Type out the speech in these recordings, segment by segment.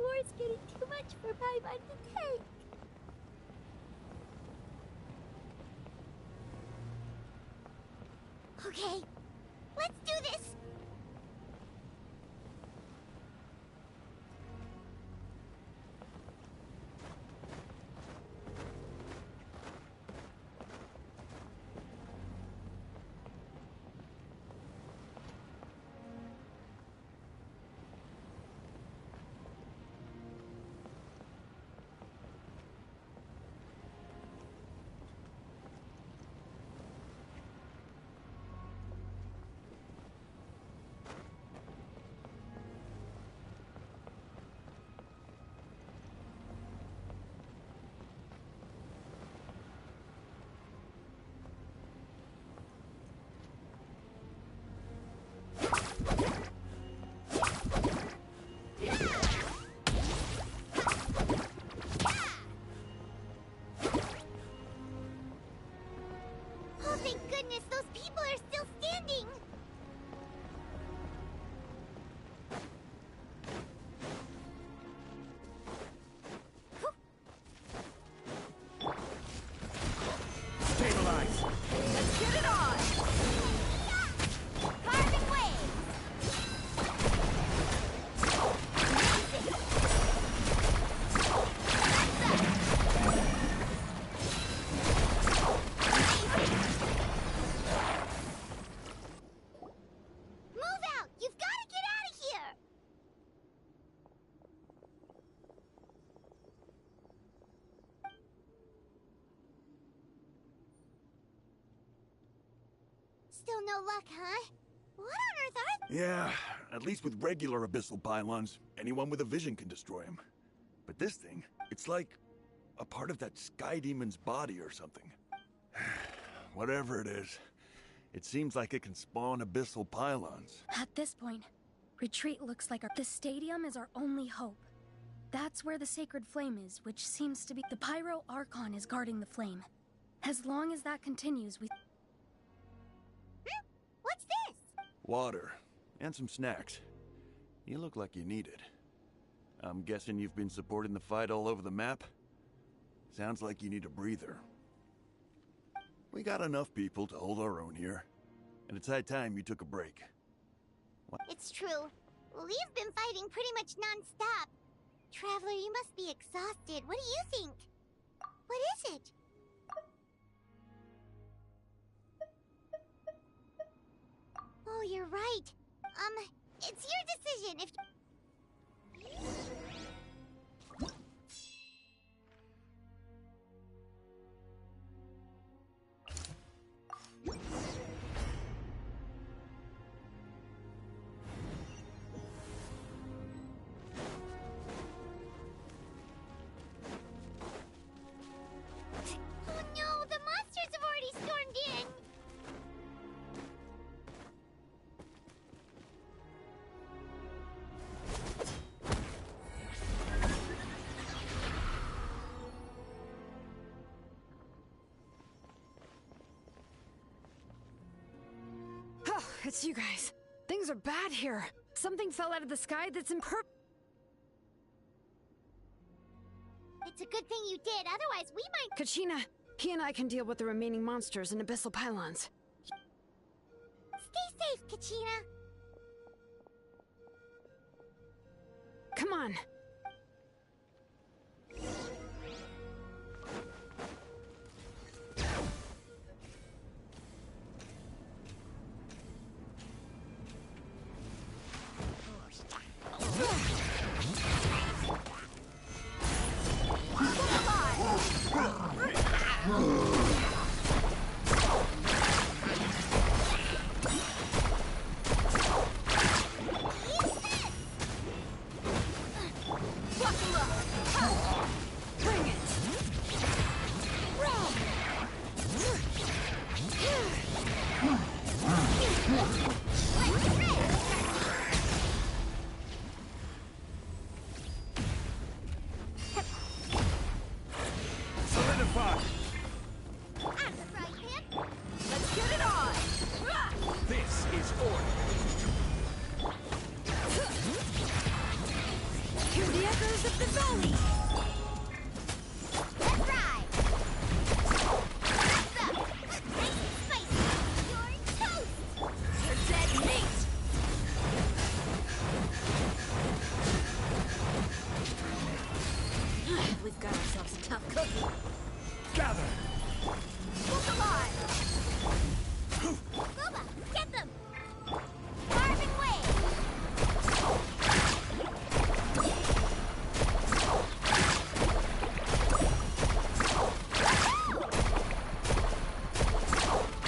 war's getting too much for Paimon to take. Okay, let's do this! Still no luck, huh? What on earth are they? Yeah, at least with regular abyssal pylons, anyone with a vision can destroy them. But this thing, it's like a part of that sky demon's body or something. Whatever it is, it seems like it can spawn abyssal pylons. At this point, retreat looks like the stadium is our only hope. That's where the sacred flame is, which seems to be... The pyro archon is guarding the flame. As long as that continues, we... What's this? Water. And some snacks. You look like you need it. I'm guessing you've been supporting the fight all over the map? Sounds like you need a breather. We got enough people to hold our own here. And it's high time you took a break. What? It's true. We've been fighting pretty much non-stop. Traveler, you must be exhausted. What do you think? What is it? Oh, you're right. It's your decision if... Oh no, the monsters have already stormed in! Oh, it's you guys. Things are bad here. Something fell out of the sky that's It's a good thing you did, otherwise we might... Kachina, he and I can deal with the remaining monsters and abyssal pylons. Stay safe, Kachina. Come on. We've got ourselves a tough cookie. Gather! Look alive! Booba, get them! Carving way!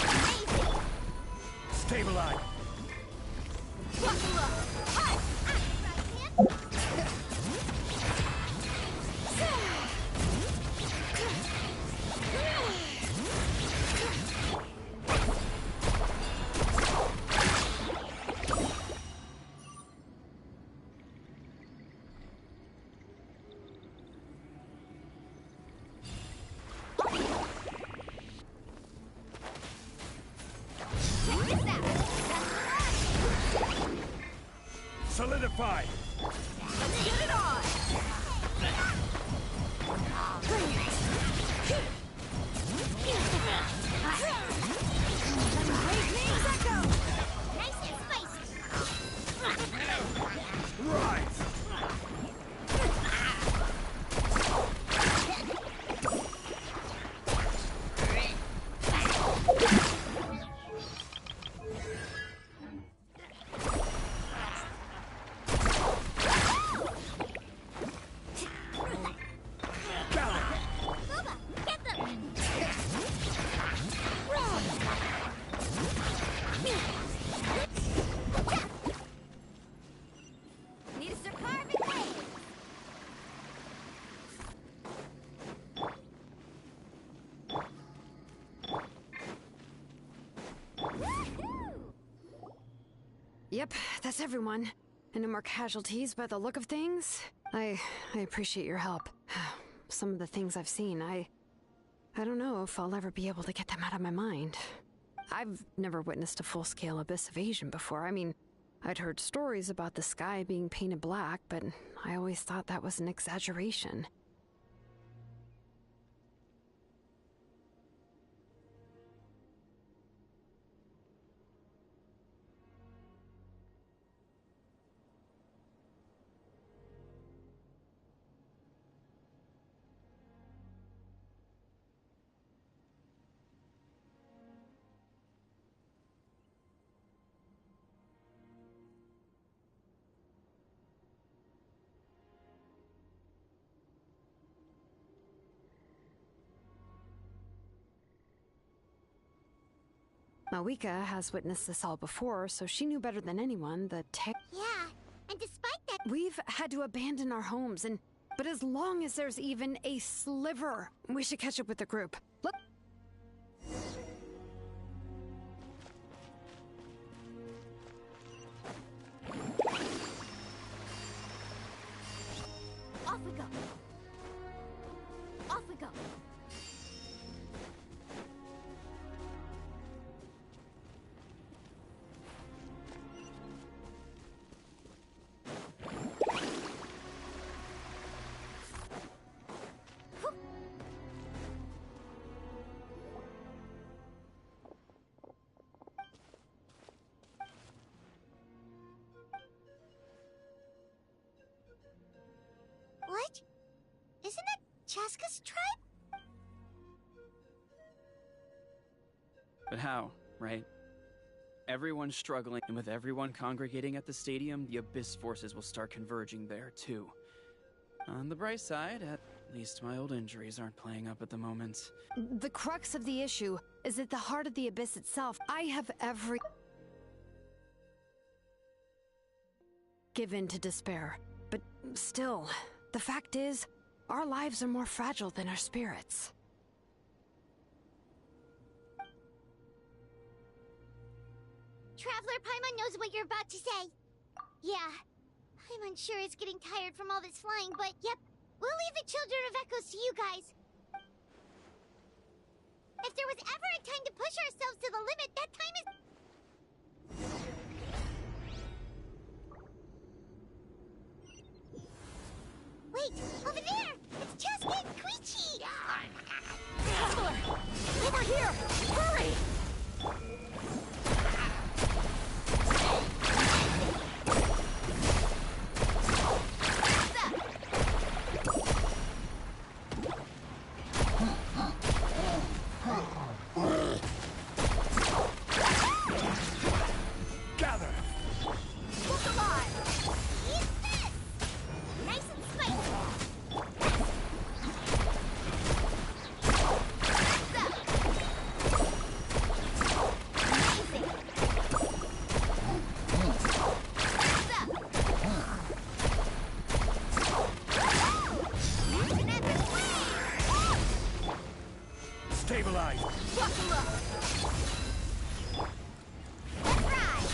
Amazing! Stabilize! Buckle up! Hot! Right hand! Check this out! Solidify! Let's get it on! Nice and spicy! Rise! Booba, get them! Need some carving blades! Woohoo! Yep, that's everyone. And no more casualties by the look of things. I appreciate your help. Some of the things I've seen, I don't know if I'll ever be able to get them out of my mind. I've never witnessed a full-scale abyss invasion before. I mean, I'd heard stories about the sky being painted black, but I always thought that was an exaggeration. Malika has witnessed this all before, so she knew better than anyone the Yeah, and despite that, We've had to abandon our homes, but as long as there's even a sliver, we should catch up with the group. Look. off we go. Off we go. What? Isn't that Chaska's tribe? But how, right? Everyone's struggling, and with everyone congregating at the stadium, the Abyss forces will start converging there, too. On the bright side, at least my old injuries aren't playing up at the moment. The crux of the issue is at the heart of the Abyss itself. I have given to despair. But still, the fact is, our lives are more fragile than our spirits. Traveler Paimon knows what you're about to say. Yeah, I'm unsure it's getting tired from all this flying, but yep, we'll leave the Children of Echoes to you guys. If there was ever a time to push ourselves to the limit, that time is... Wait, over there! It's Chaska and Koichi! Traveler! Over here! Hurry! stabilized. Fuck him up! Let's ride!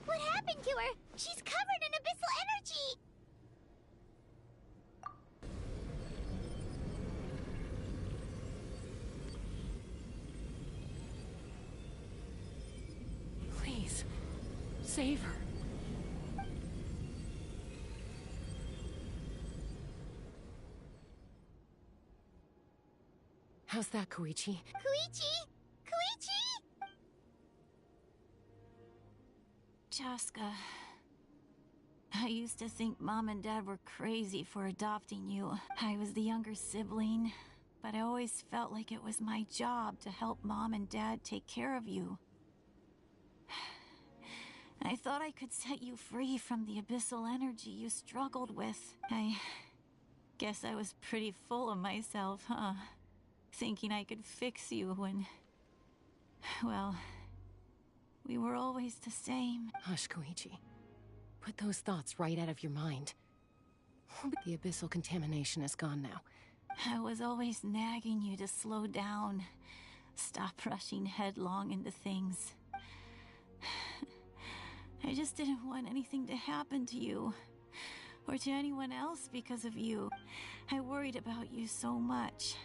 What happened to her? She's covered in abyssal energy! Please, save her. How's that, Koichi? Koichi? Koichi? Chaska, I used to think Mom and Dad were crazy for adopting you. I was the younger sibling, but I always felt like it was my job to help Mom and Dad take care of you. I thought I could set you free from the abyssal energy you struggled with. I guess I was pretty full of myself, huh? Thinking I could fix you when... well, we were always the same. Hush, Koichi. Put those thoughts right out of your mind. The abyssal contamination is gone now. I was always nagging you to slow down. Stop rushing headlong into things. I just didn't want anything to happen to you. Or to anyone else because of you. I worried about you so much.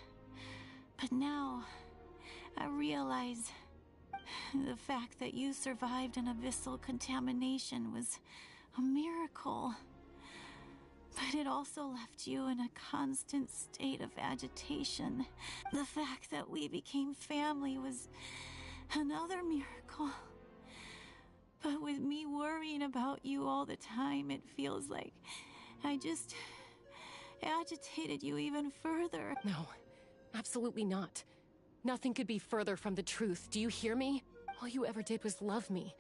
But now, I realize the fact that you survived an abyssal contamination was a miracle. But it also left you in a constant state of agitation. The fact that we became family was another miracle. But with me worrying about you all the time, it feels like I just agitated you even further. No, absolutely not. Nothing could be further from the truth. Do you hear me? All you ever did was love me.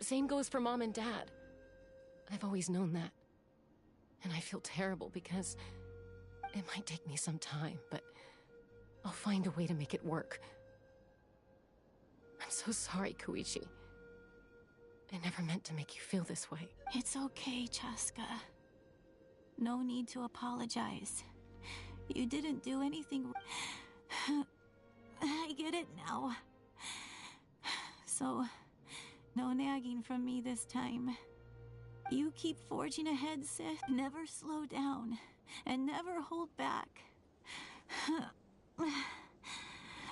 Same goes for Mom and Dad. I've always known that. And I feel terrible because it might take me some time, but I'll find a way to make it work. I'm so sorry, Koichi. I never meant to make you feel this way. It's okay, Chaska. No need to apologize. You didn't do anything... I get it now. So, no nagging from me this time. You keep forging ahead, Sith. Never slow down, and never hold back.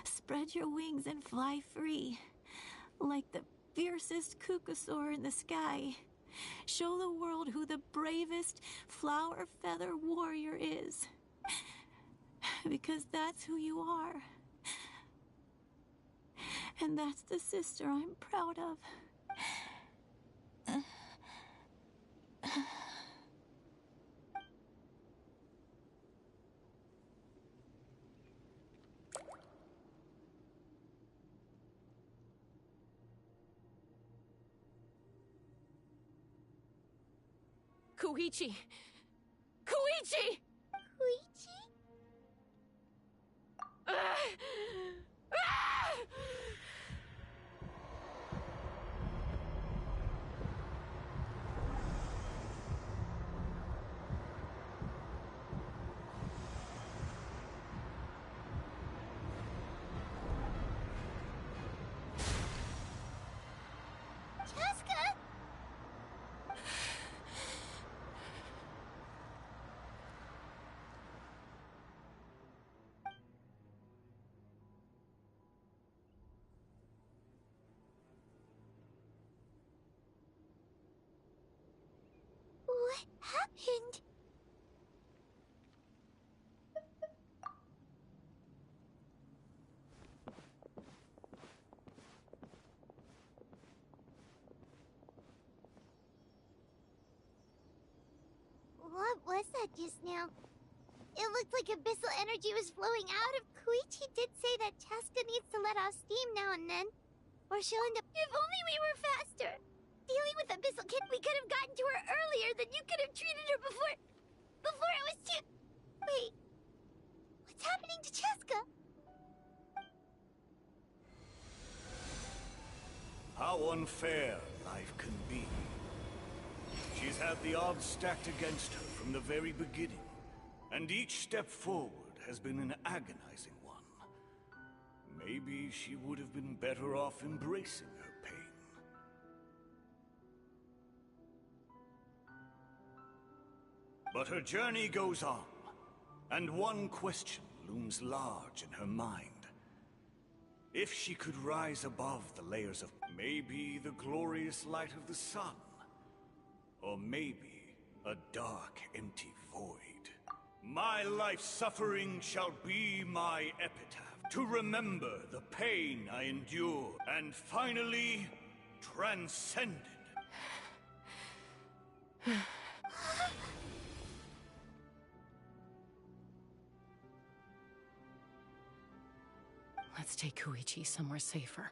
Spread your wings and fly free, like the fiercest kukasaur in the sky. Show the world who the bravest flower feather warrior is. Because that's who you are. And that's the sister I'm proud of. Koichi! Koichi! Koichi? Chaska? What happened? What was that just now? It looked like abyssal energy was flowing out of Koichi did say that Chaska needs to let off steam now and then. Or she'll end up... If only we were faster! Dealing with Abyssal Kid, we could have gotten to her earlier, then you could have treated her before it was too... Wait. What's happening to Chaska? How unfair life can be. She's had the odds stacked against her from the very beginning, and each step forward has been an agonizing one. Maybe she would have been better off embracing her pain. But her journey goes on, and one question looms large in her mind. If she could rise above the layers of maybe the glorious light of the sun, or maybe a dark, empty void. My life's suffering shall be my epitaph, to remember the pain I endured, and finally transcended. Let's take Koichi somewhere safer.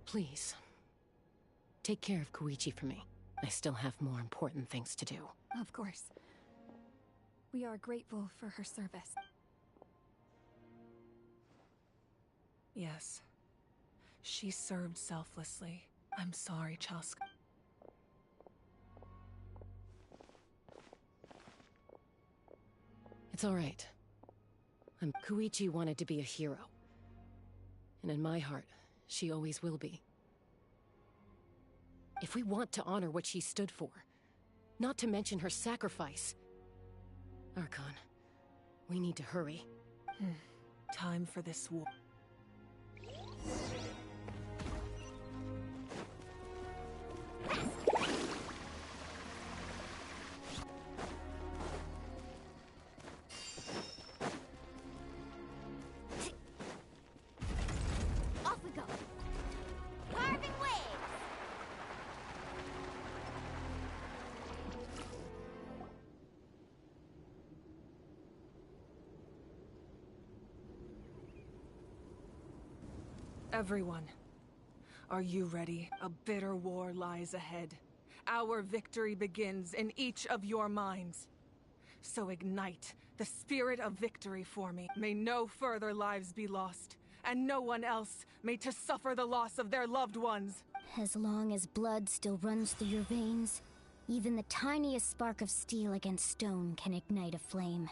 Please, take care of Koichi for me. I still have more important things to do. Of course. We are grateful for her service. Yes. She served selflessly. I'm sorry, Chaska. It's all right. Koichi wanted to be a hero. And in my heart, she always will be. If we want to honor what she stood for, not to mention her sacrifice, Archon, we need to hurry. Time for this war. Off we go. Carving waves. Everyone, are you ready? A bitter war lies ahead. Our victory begins in each of your minds. So ignite the spirit of victory for me. May no further lives be lost, and no one else may to suffer the loss of their loved ones. As long as blood still runs through your veins, even the tiniest spark of steel against stone can ignite a flame.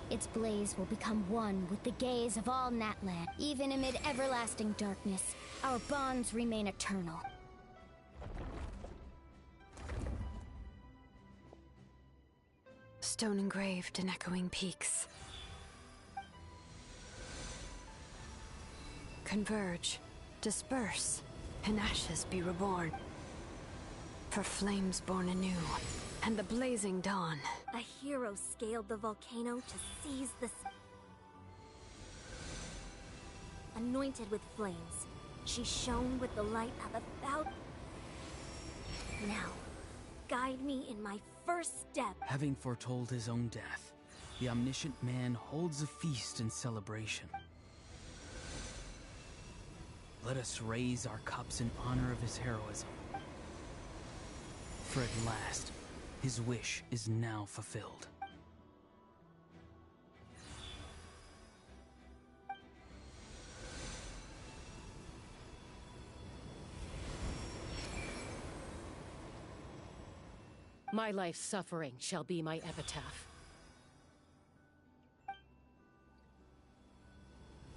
Its blaze will become one with the gaze of all Natlan. Even amid everlasting darkness, our bonds remain eternal. Stone engraved in echoing peaks. Converge, disperse, in ashes be reborn. For flames born anew, and the blazing dawn. A hero scaled the volcano to seize the... Anointed with flames, she shone with the light of 1,000... Now, guide me in my first step. Having foretold his own death, the omniscient man holds a feast in celebration. Let us raise our cups in honor of his heroism. For at last, his wish is now fulfilled. My life's suffering shall be my epitaph.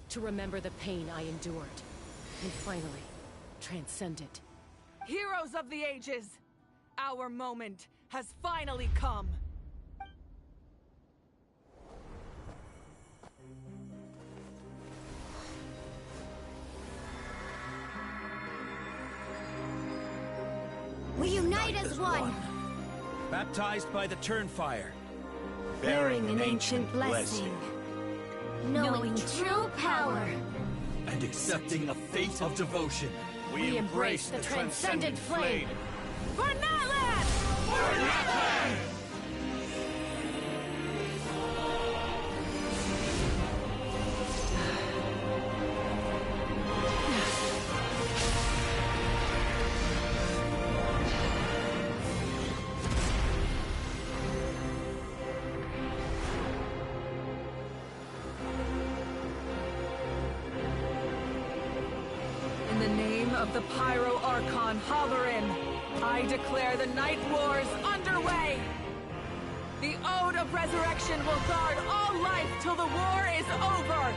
To remember the pain I endured, and finally, transcend it. Heroes of the ages! Our moment has finally come! Unite as one. Baptized by the Turnfire. Bearing an ancient blessing. Knowing true power. And accepting a fate of devotion. We embrace the transcendent flame. For Natlan! For Natlan! In the name of the Pyro Archon Halloran, I declare the Night Wars underway! The Ode of Resurrection will guard all life till the war is over!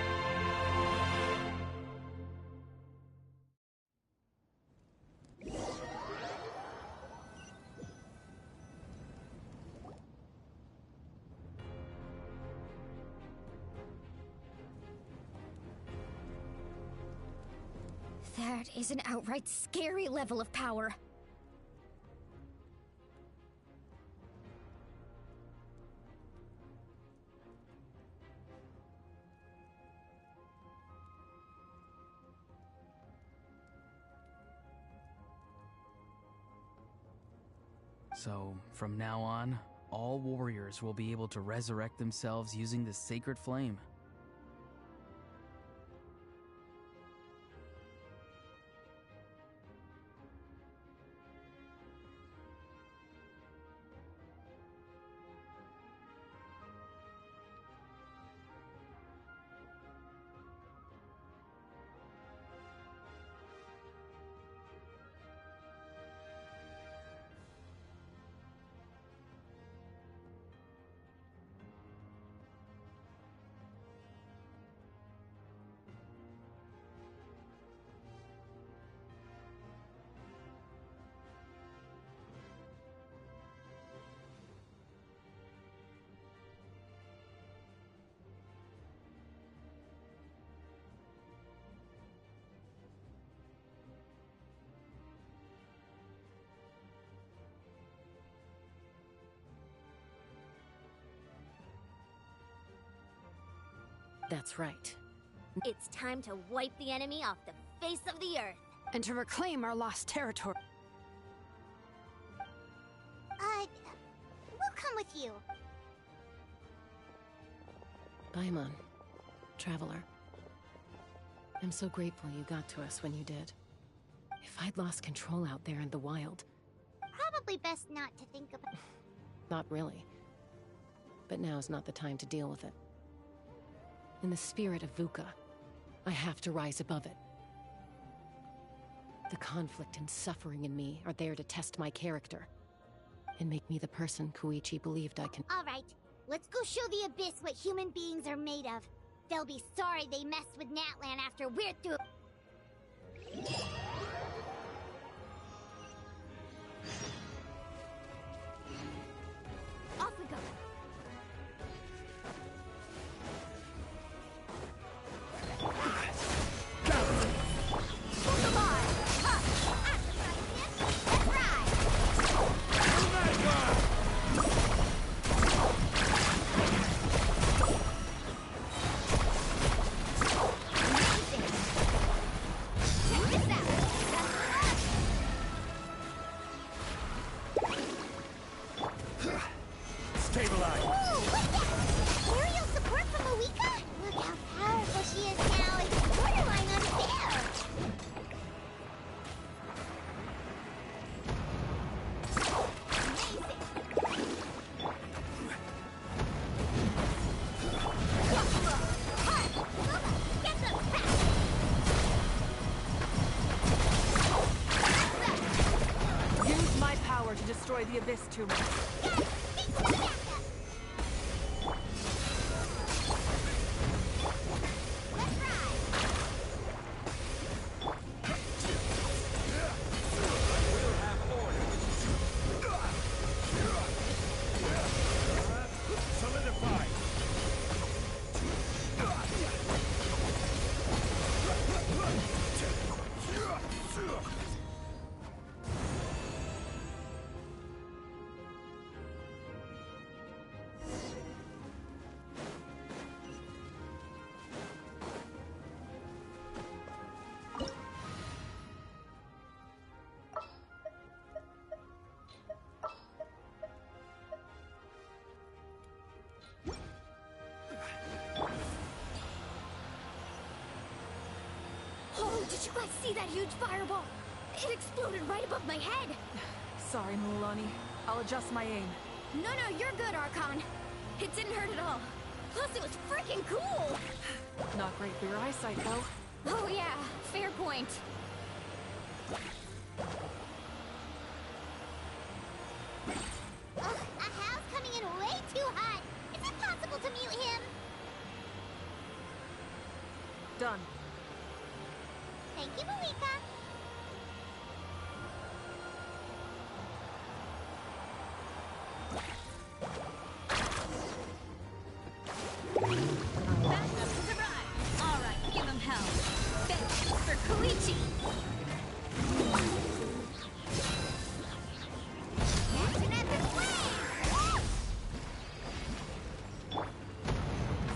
That is an outright scary level of power. So, from now on, all warriors will be able to resurrect themselves using this sacred flame. That's right. It's time to wipe the enemy off the face of the earth. And to reclaim our lost territory. We'll come with you. Paimon, Traveler. I'm so grateful you got to us when you did. If I'd lost control out there in the wild... Probably best not to think about... Not really. But now's not the time to deal with it. In the spirit of VUCA, I have to rise above it. The conflict and suffering in me are there to test my character. And make me the person Koichi believed I can... Alright, let's go show the Abyss what human beings are made of. They'll be sorry they messed with Natlan after we're through. Off we go. Destroy the Abyss tumor. Did you guys see that huge fireball? It exploded right above my head. Sorry, Mulani. I'll adjust my aim. No, you're good, Archon. It didn't hurt at all. Plus, it was freaking cool! Not great for your eyesight, though. Oh yeah, fair point. Ugh, Ahal's coming in way too hot. Is it possible to mute him? Done. Thank you, Malika. Backup has arrived. All right, give him hell. Vengeance for Koichi. Action at the flame!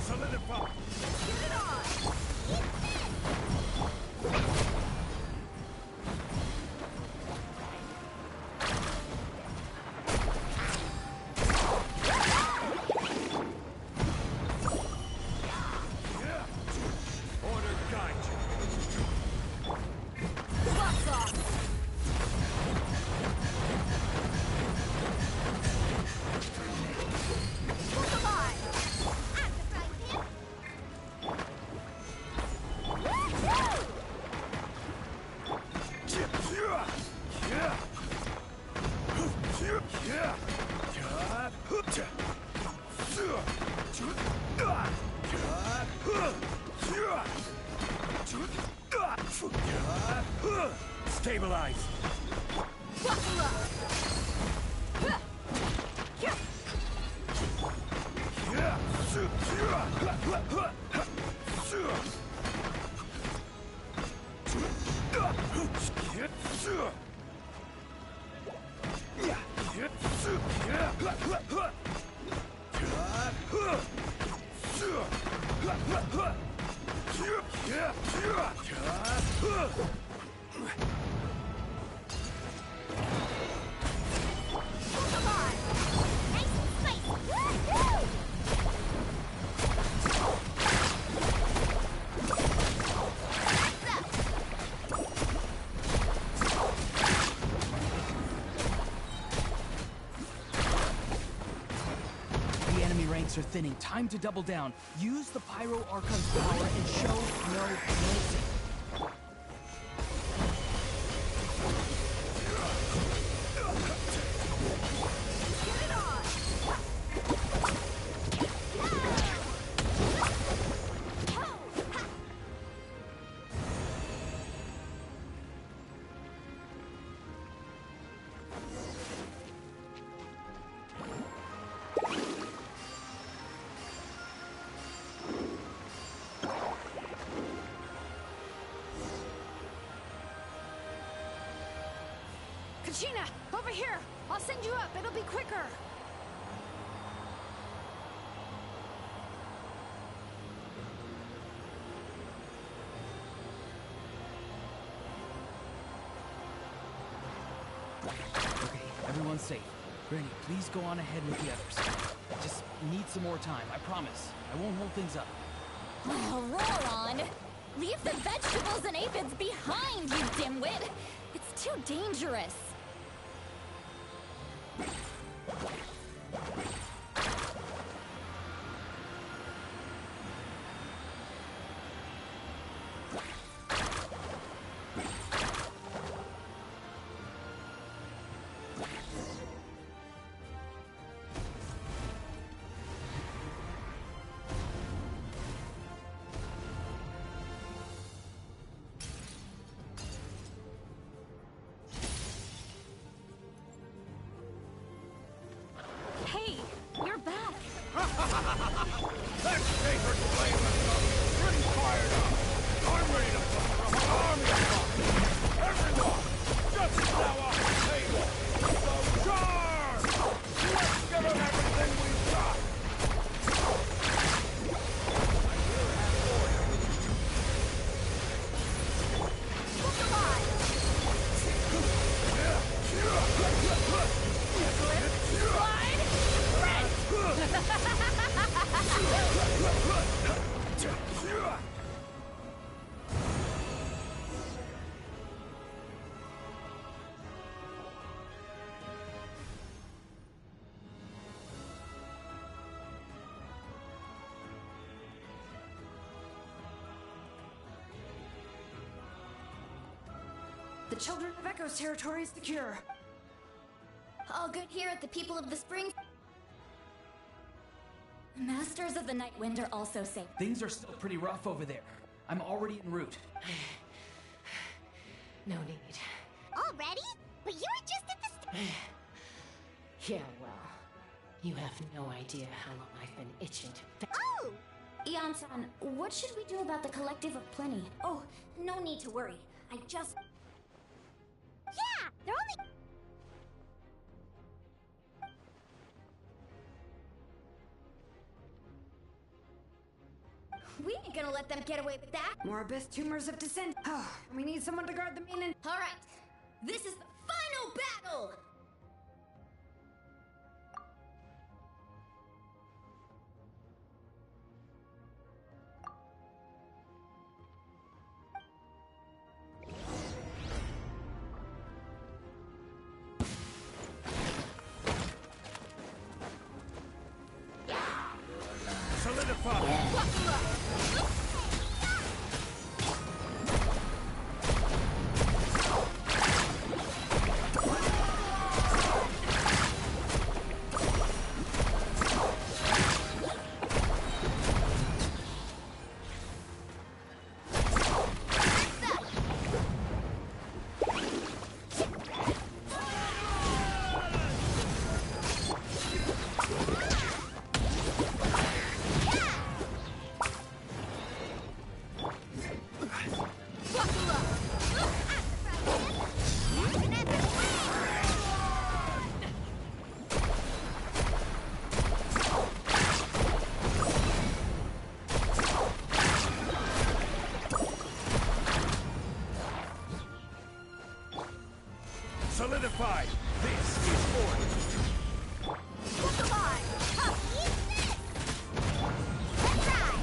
Solidify! Get it on! Eat this! Order guide you. Bucks off. Look alive! I'm the frying pan! Woo-hoo! Stabilize. Buckle up. Look alive! Nice and spicy! Woo-hoo! What's up? The enemy ranks are thinning. Time to double down. Use the Pyro Archon's power and show no mercy. Get it on! Kachina, over here! I'll send you up, it'll be quicker! Okay, everyone's safe. Granny, please go on ahead with the others. I just need some more time, I promise. I won't hold things up. Oh, roll on! Leave the vegetables and aphids behind, you dimwit! It's too dangerous. Hey, you're back. That sacred flame has got me pretty fired up. I'm ready to put from an army of monsters. Everyone, justice now off the table. So charge! Let's give them everything we've got. Look alive! Slide! Red! Children of Echo's territory is secure. All good here at the People of the Spring. Masters of the Night Wind are also safe. Things are still pretty rough over there. I'm already en route. No need. Already? But you were just at the Yeah, well, you have no idea how long I've been itching to... Oh! Ian-san, what should we do about the Collective of Plenty? Oh, no need to worry. I just... Yeah! They're only... We ain't gonna let them get away with that. More abyss tumors of descent. Oh, we need someone to guard the main and... All right, this is the final battle! Solidified! This is order! Look alive! Huh, eat this! Let's ride!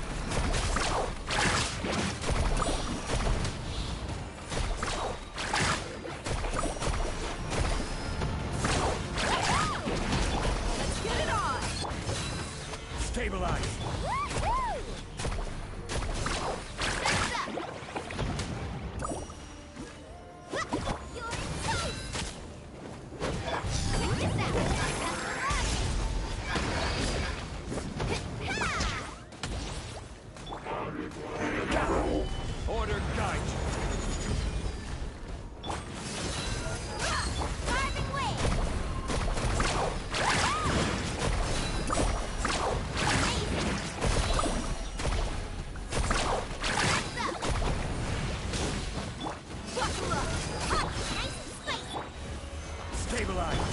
Let's get it on! Stabilize! Woohoo! That's up! You're toast! Check this out! Order guide! Carving way! Stabilize!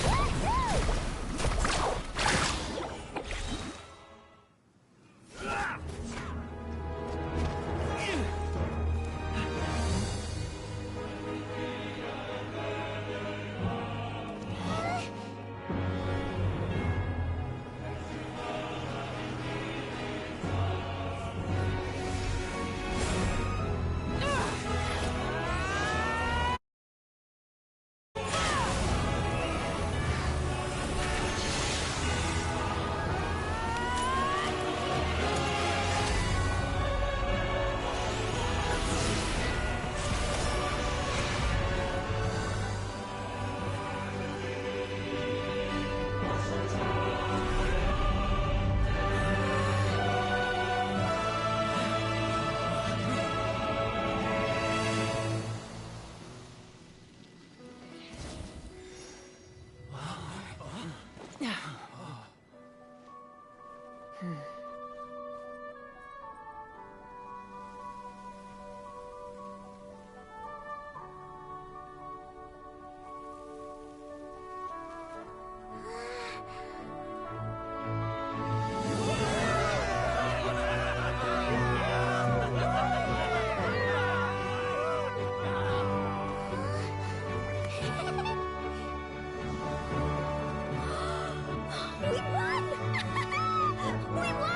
We won! We won!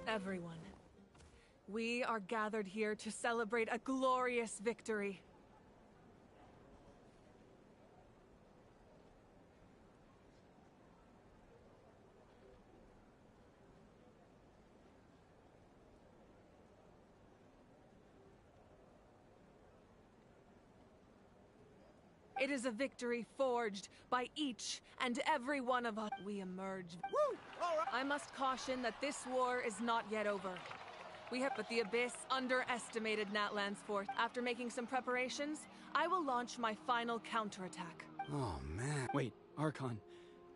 Everyone, we are gathered here to celebrate a glorious victory. It is a victory forged by each and every one of us. We emerge. Woo! All right. I must caution that this war is not yet over. We have, but the Abyss underestimated Natlan's force. After making some preparations, I will launch my final counterattack. Oh, man. Wait, Archon,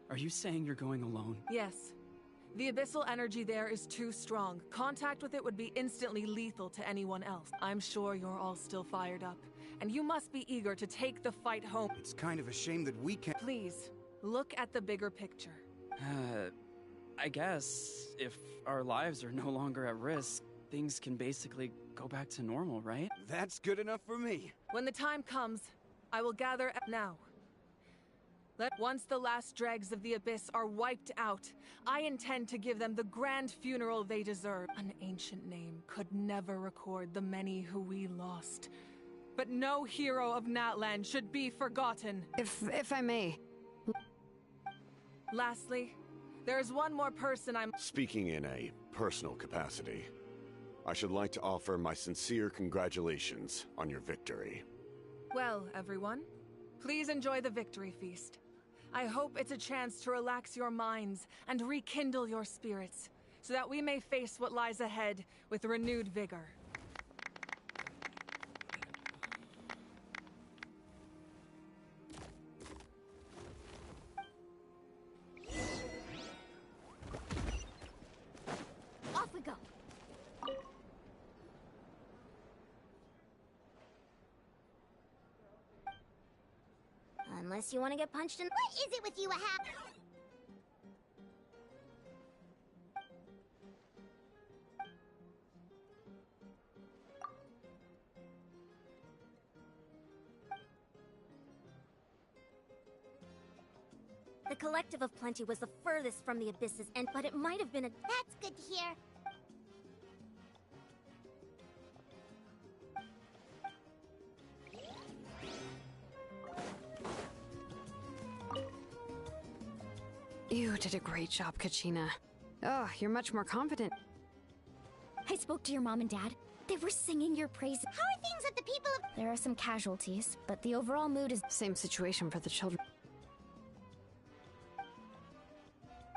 are you saying you're going alone? Yes. The abyssal energy there is too strong. Contact with it would be instantly lethal to anyone else. I'm sure you're all still fired up, and you must be eager to take the fight home. It's kind of a shame that we can't... Please, look at the bigger picture. I guess if our lives are no longer at risk, things can basically go back to normal, right? That's good enough for me. When the time comes, I will gather now. Once the last dregs of the Abyss are wiped out, I intend to give them the grand funeral they deserve. An ancient name could never record the many who we lost. But no hero of Natlan should be forgotten. If I may. Lastly, there is one more person I'm... Speaking in a personal capacity, I should like to offer my sincere congratulations on your victory. Well, everyone, please enjoy the victory feast. I hope it's a chance to relax your minds and rekindle your spirits, so that we may face what lies ahead with renewed vigor. Off we go. Unless you want to get punched in. What is it with you, The Collective of Plenty was the furthest from the Abyss's end, but it might have been a... That's good to hear. You did a great job, Kachina. Oh, you're much more confident. I spoke to your mom and dad. They were singing your praises. How are things at the people of... There are some casualties, but the overall mood is... Same situation for the children.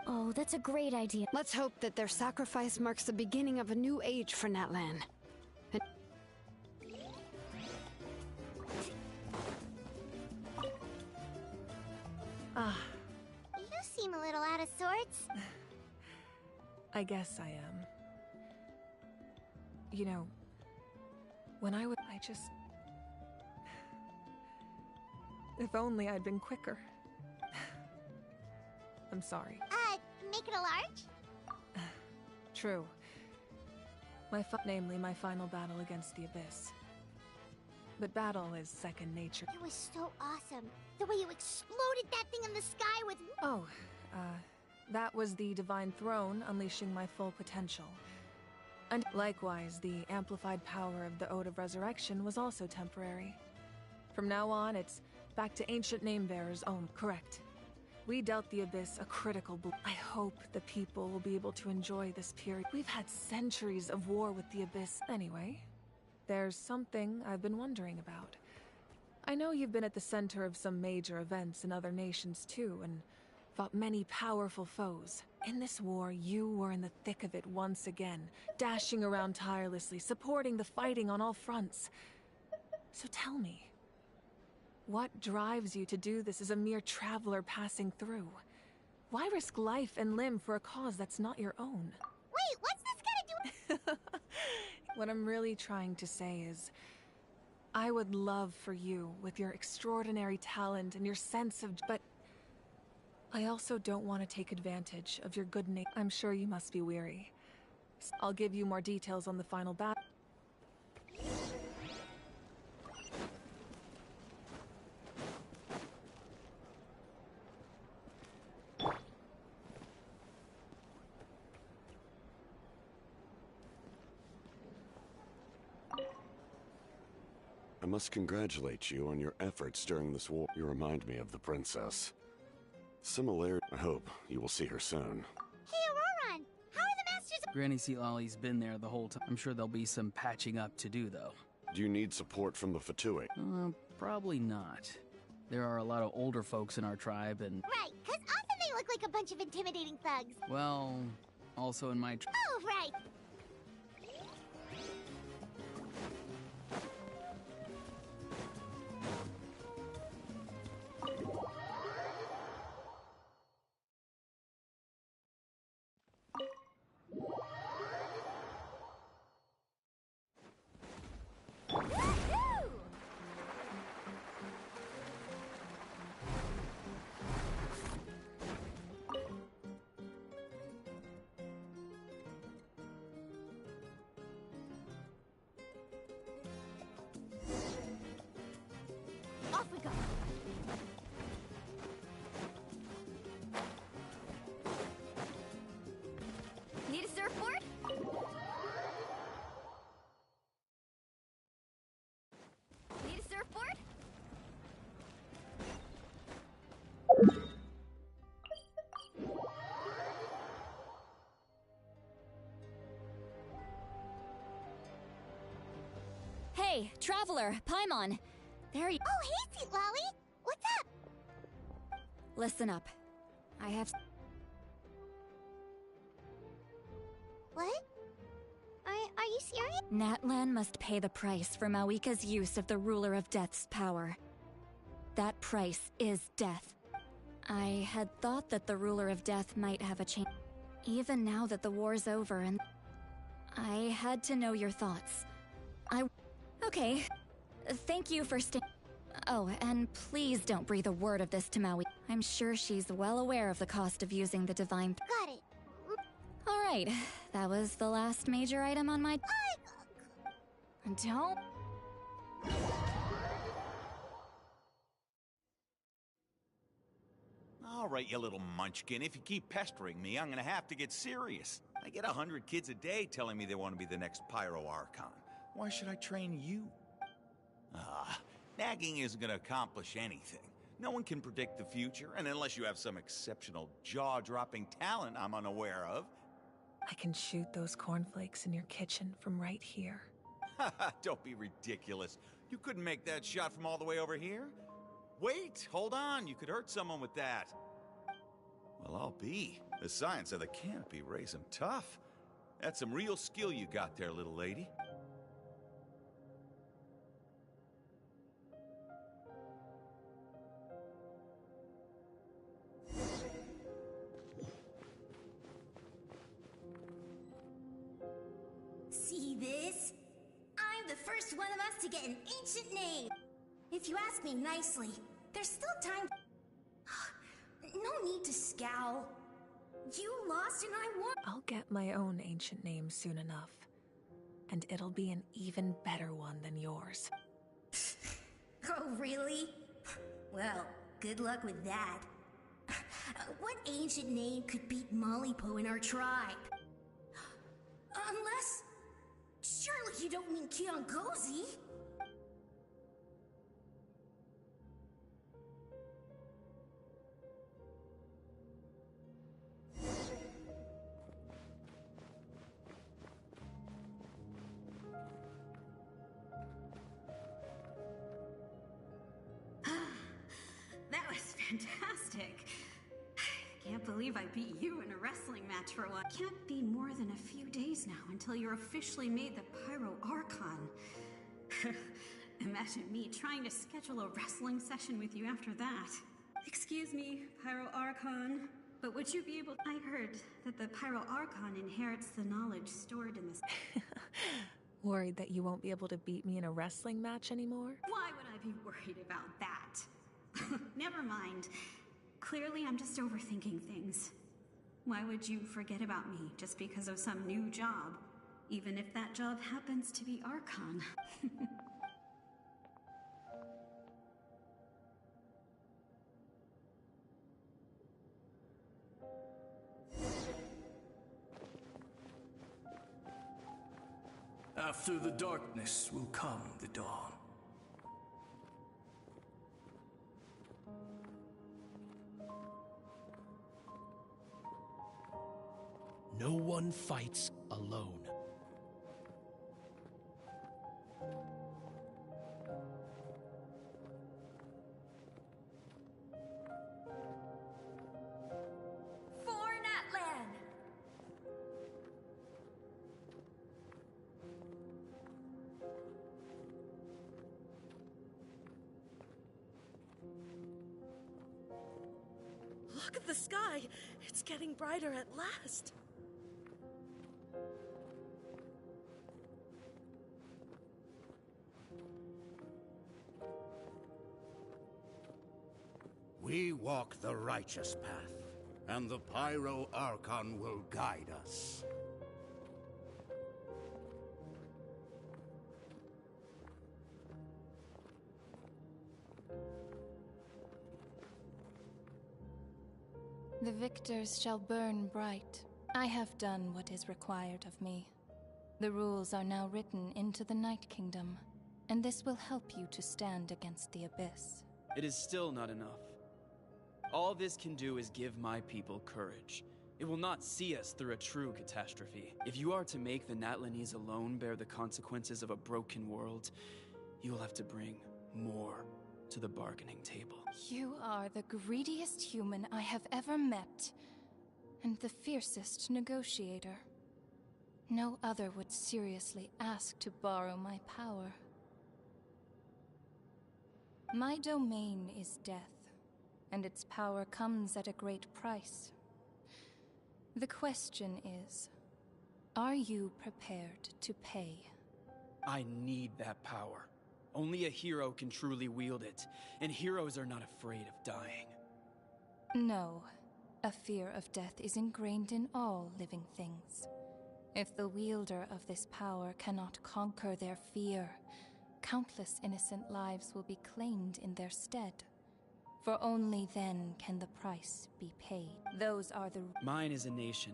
Oh, that's a great idea. Let's hope that their sacrifice marks the beginning of a new age for Natlan. You seem a little out of sorts. I guess I am. You know, when I just... If only I'd been quicker. I'm sorry. Make it a large? True. Namely, my final battle against the Abyss. But battle is second nature. It was so awesome. The way you exploded that thing in the sky with... Oh, that was the Divine Throne unleashing my full potential. And likewise, the amplified power of the Ode of Resurrection was also temporary. From now on, it's back to ancient Namebearer's own. Correct. We dealt the Abyss a critical blow. I hope the people will be able to enjoy this period. We've had centuries of war with the Abyss. Anyway, there's something I've been wondering about. I know you've been at the center of some major events in other nations too, and fought many powerful foes. In this war, you were in the thick of it once again, dashing around tirelessly, supporting the fighting on all fronts. So tell me, what drives you to do this as a mere traveler passing through? Why risk life and limb for a cause that's not your own? Wait, what's this gonna do? What I'm really trying to say is, I would love for you, with your extraordinary talent and your sense of... But I also don't want to take advantage of your good nature. I'm sure you must be weary. I'll give you more details on the final battle. I must congratulate you on your efforts during this war. You remind me of the princess. Similar. I hope you will see her soon. Hey, Auroron! How are the masters? Granny Sealolly's been there the whole time. I'm sure there'll be some patching up to do, though. Do you need support from the Fatui? Probably not. There are a lot of older folks in our tribe, and... Right, because often they look like a bunch of intimidating thugs. Well, also in my... Oh, right. Off we go. Need a surfboard? Need a surfboard? Hey, traveler, Paimon. There you. Oh, hey, Sweet Lolly. What's up? Listen up. I have. What? Are you serious? Natlan must pay the price for Mawika's use of the Ruler of Death's power. That price is death. I had thought that the Ruler of Death might have a chance. Even now that the war's over and... I had to know your thoughts. Okay. Thank you for Oh, and please don't breathe a word of this to Maui. I'm sure she's well aware of the cost of using the divine... Got it. Alright, that was the last major item on my... Don't... All right, you little munchkin. If you keep pestering me, I'm gonna have to get serious. I get 100 kids a day telling me they want to be the next Pyro Archon. Why should I train you? Nagging isn't gonna accomplish anything. No one can predict the future, and unless you have some exceptional jaw-dropping talent I'm unaware of... I can shoot those cornflakes in your kitchen from right here. Don't be ridiculous. You couldn't make that shot from all the way over here? Wait, hold on. You could hurt someone with that. Well, I'll be. The science of the canopy raised them tough. That's some real skill you got there, little lady. See this? I'm the first one of us to get an ancient name. If you ask me nicely, there's still time. No need to scowl. You lost and I won. I'll get my own ancient name soon enough. And it'll be an even better one than yours. Oh, really? Well, good luck with that. What ancient name could beat Mollypo in our tribe? Unless... Surely you don't mean Kiangozi? That was fantastic. I can't believe I beat you in a wrestling match for one. Can't be more than a few days now until you're officially made the Pyro Archon. Imagine me trying to schedule a wrestling session with you after that. Excuse me, Pyro Archon, but would you be able... I heard that the Pyro Archon inherits the knowledge stored in this... Worried that you won't be able to beat me in a wrestling match anymore? Why would I be worried about that? Never mind. Clearly, I'm just overthinking things. Why would you forget about me just because of some new job? Even if that job happens to be Archon. After the darkness will come the dawn. No one fights alone. For Natlan! Look at the sky! It's getting brighter at last! We walk the righteous path, and the Pyro Archon will guide us. The victors shall burn bright. I have done what is required of me. The rules are now written into the Night Kingdom, and this will help you to stand against the Abyss. It is still not enough. All this can do is give my people courage. It will not see us through a true catastrophe. If you are to make the Natlanese alone bear the consequences of a broken world, you will have to bring more to the bargaining table. You are the greediest human I have ever met, and the fiercest negotiator. No other would seriously ask to borrow my power. My domain is death, and its power comes at a great price. The question is, are you prepared to pay? I need that power. Only a hero can truly wield it, and heroes are not afraid of dying. No. A fear of death is ingrained in all living things. If the wielder of this power cannot conquer their fear, countless innocent lives will be claimed in their stead. For only then can the price be paid. Those are the... Mine is a nation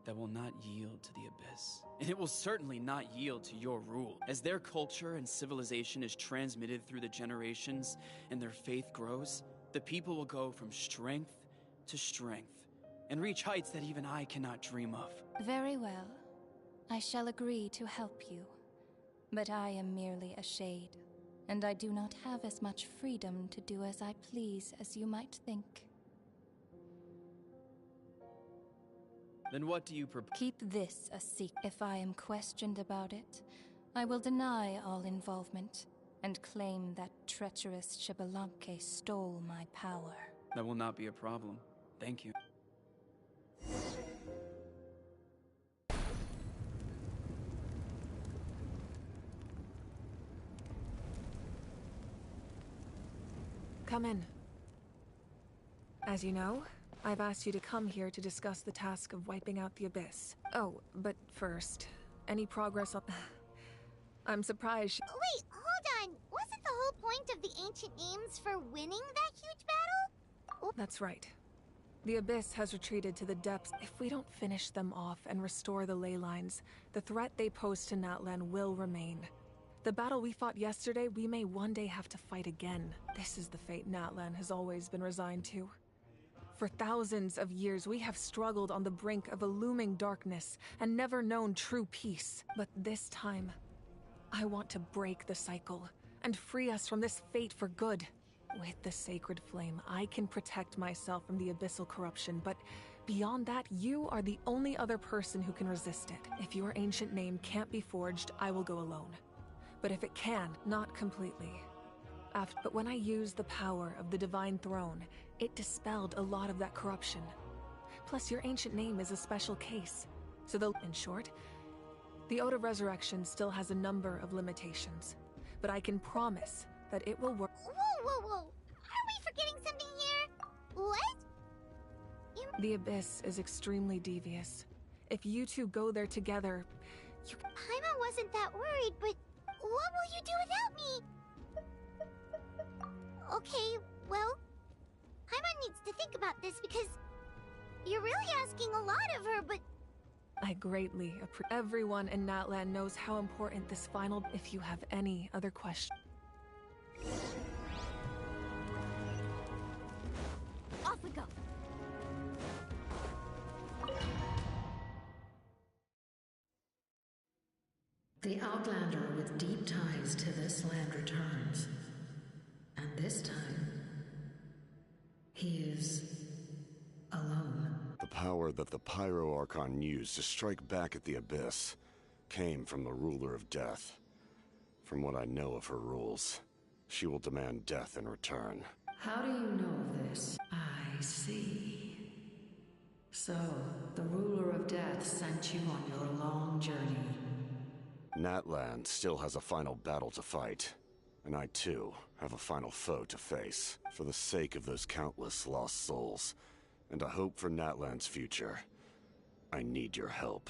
that will not yield to the Abyss. And it will certainly not yield to your rule. As their culture and civilization is transmitted through the generations and their faith grows, the people will go from strength to strength and reach heights that even I cannot dream of. Very well. I shall agree to help you. But I am merely a shade, and I do not have as much freedom to do as I please as you might think. Then what do you propose? Keep this a secret. If I am questioned about it, I will deny all involvement and claim that treacherous Xbalanque stole my power. That will not be a problem. Thank you. Come in. As you know, I've asked you to come here to discuss the task of wiping out the Abyss. Oh, but first, any progress on... I'm surprised Wait, hold on! Wasn't the whole point of the ancient names for winning that huge battle? That's right. The Abyss has retreated to the depths. If we don't finish them off and restore the ley lines, the threat they pose to Natlan will remain. The battle we fought yesterday, we may one day have to fight again. This is the fate Natlan has always been resigned to. For thousands of years, we have struggled on the brink of a looming darkness and never known true peace. But this time, I want to break the cycle and free us from this fate for good. With the sacred flame, I can protect myself from the abyssal corruption, but beyond that, you are the only other person who can resist it. If your ancient name can't be forged, I will go alone. But if it can, not completely. But when I used the power of the Divine Throne, it dispelled a lot of that corruption. Plus, your ancient name is a special case. So in short, the Ode of Resurrection still has a number of limitations. But I can promise that it will work. Whoa! Are we forgetting something here? What? The Abyss is extremely devious. If you two go there together, you... Paimon wasn't that worried, but what will you do without me? Okay, well, Paimon needs to think about this because you're really asking a lot of her, but... I greatly appreciate. Everyone in Natlan knows how important this final... If you have any other questions... Off we go. The Outlander with deep ties to this land returns. And this time, he is alone. The power that the Pyro Archon used to strike back at the Abyss came from the Ruler of Death. From what I know of her rules, she will demand death in return. How do you know of this? I see. So, the Ruler of Death sent you on your long journey. Natlan still has a final battle to fight, and I too have a final foe to face. For the sake of those countless lost souls, and a hope for Natlan's future, I need your help.